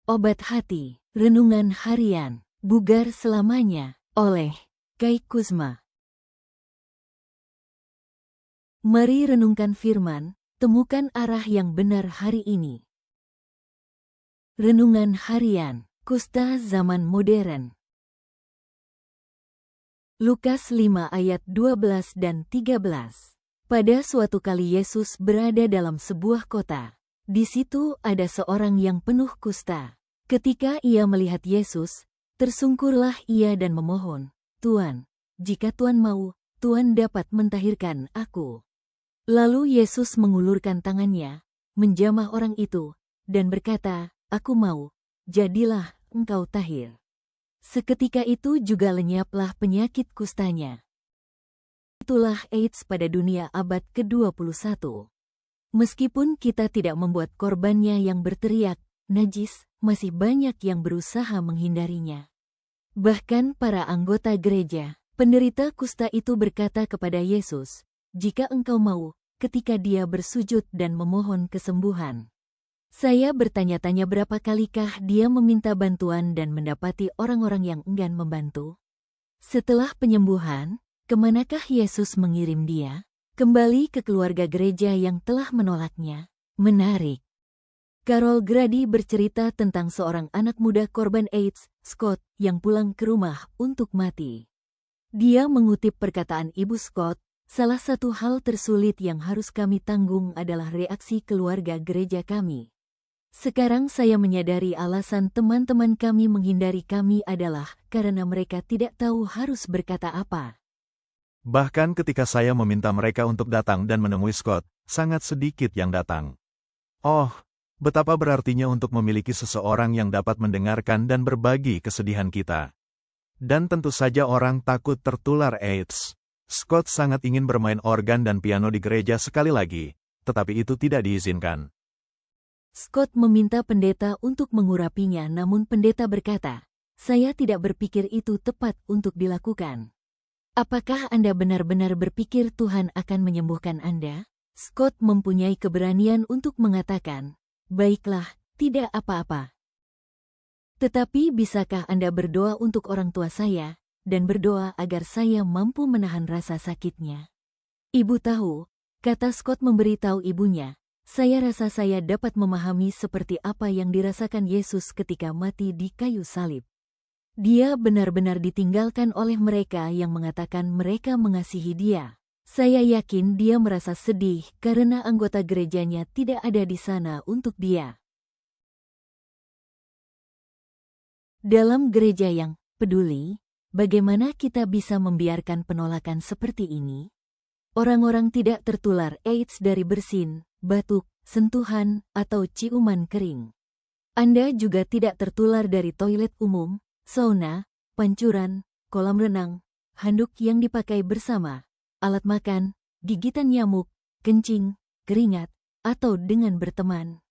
Obat Hati, Renungan Harian, Bugar Selamanya, oleh Kai Kusma. Mari renungkan firman, temukan arah yang benar hari ini. Renungan Harian, Kusta Zaman Modern. Lukas 5 ayat 12 dan 13. Pada suatu kali Yesus berada dalam sebuah kota. Di situ ada seorang yang penuh kusta. Ketika ia melihat Yesus, tersungkurlah ia dan memohon, "Tuan, jika Tuan mau, Tuan dapat mentahirkan aku." Lalu Yesus mengulurkan tangannya, menjamah orang itu, dan berkata, "Aku mau, jadilah engkau tahir." Seketika itu juga lenyaplah penyakit kustanya. Itulah AIDS pada dunia abad ke-21. Meskipun kita tidak membuat korbannya yang berteriak, najis, masih banyak yang berusaha menghindarinya. Bahkan para anggota gereja, penderita kusta itu berkata kepada Yesus, "Jika engkau mau," ketika dia bersujud dan memohon kesembuhan. Saya bertanya-tanya berapa kalikah dia meminta bantuan dan mendapati orang-orang yang enggan membantu. Setelah penyembuhan, kemanakah Yesus mengirim dia? Kembali ke keluarga gereja yang telah menolaknya. Menarik. Carol Grady bercerita tentang seorang anak muda korban AIDS, Scott, yang pulang ke rumah untuk mati. Dia mengutip perkataan Ibu Scott, "Salah satu hal tersulit yang harus kami tanggung adalah reaksi keluarga gereja kami. Sekarang saya menyadari alasan teman-teman kami menghindari kami adalah karena mereka tidak tahu harus berkata apa." Bahkan ketika saya meminta mereka untuk datang dan menemui Scott, sangat sedikit yang datang. Oh, betapa berartinya untuk memiliki seseorang yang dapat mendengarkan dan berbagi kesedihan kita. Dan tentu saja orang takut tertular AIDS. Scott sangat ingin bermain organ dan piano di gereja sekali lagi, tetapi itu tidak diizinkan. Scott meminta pendeta untuk mengurapinya, namun pendeta berkata, "Saya tidak berpikir itu tepat untuk dilakukan." "Apakah Anda benar-benar berpikir Tuhan akan menyembuhkan Anda?" Scott mempunyai keberanian untuk mengatakan, "Baiklah, tidak apa-apa. Tetapi bisakah Anda berdoa untuk orang tua saya, dan berdoa agar saya mampu menahan rasa sakitnya?" "Ibu tahu," kata Scott memberitahu ibunya, "saya rasa saya dapat memahami seperti apa yang dirasakan Yesus ketika mati di kayu salib. Dia benar-benar ditinggalkan oleh mereka yang mengatakan mereka mengasihi dia. Saya yakin dia merasa sedih karena anggota gerejanya tidak ada di sana untuk dia." Dalam gereja yang peduli, bagaimana kita bisa membiarkan penolakan seperti ini? Orang-orang tidak tertular AIDS dari bersin, batuk, sentuhan, atau ciuman kering. Anda juga tidak tertular dari toilet umum, sauna, pancuran, kolam renang, handuk yang dipakai bersama, alat makan, gigitan nyamuk, kencing, keringat, atau dengan berteman.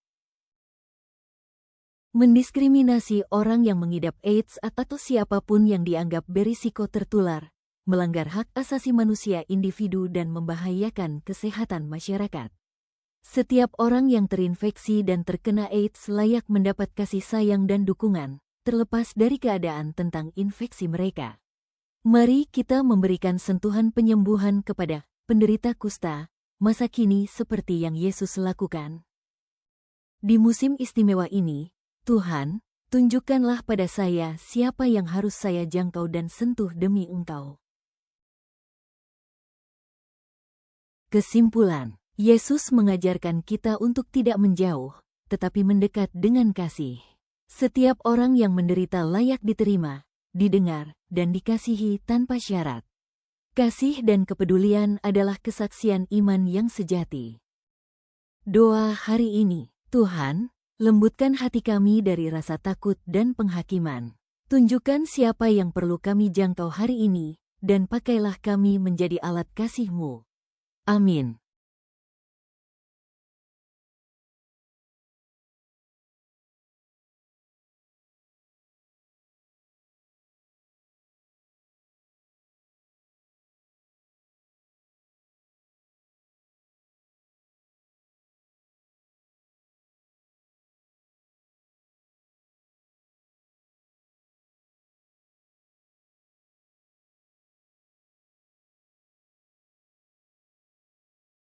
Mendiskriminasi orang yang mengidap AIDS atau siapapun yang dianggap berisiko tertular, melanggar hak asasi manusia individu dan membahayakan kesehatan masyarakat. Setiap orang yang terinfeksi dan terkena AIDS layak mendapat kasih sayang dan dukungan, terlepas dari keadaan tentang infeksi mereka. Mari kita memberikan sentuhan penyembuhan kepada penderita kusta masa kini seperti yang Yesus lakukan. Di musim istimewa ini, Tuhan, tunjukkanlah pada saya siapa yang harus saya jangkau dan sentuh demi Engkau. Kesimpulan, Yesus mengajarkan kita untuk tidak menjauh, tetapi mendekat dengan kasih. Setiap orang yang menderita layak diterima, didengar, dan dikasihi tanpa syarat. Kasih dan kepedulian adalah kesaksian iman yang sejati. Doa hari ini, Tuhan, lembutkan hati kami dari rasa takut dan penghakiman. Tunjukkan siapa yang perlu kami jangkau hari ini, dan pakailah kami menjadi alat kasih-Mu. Amin.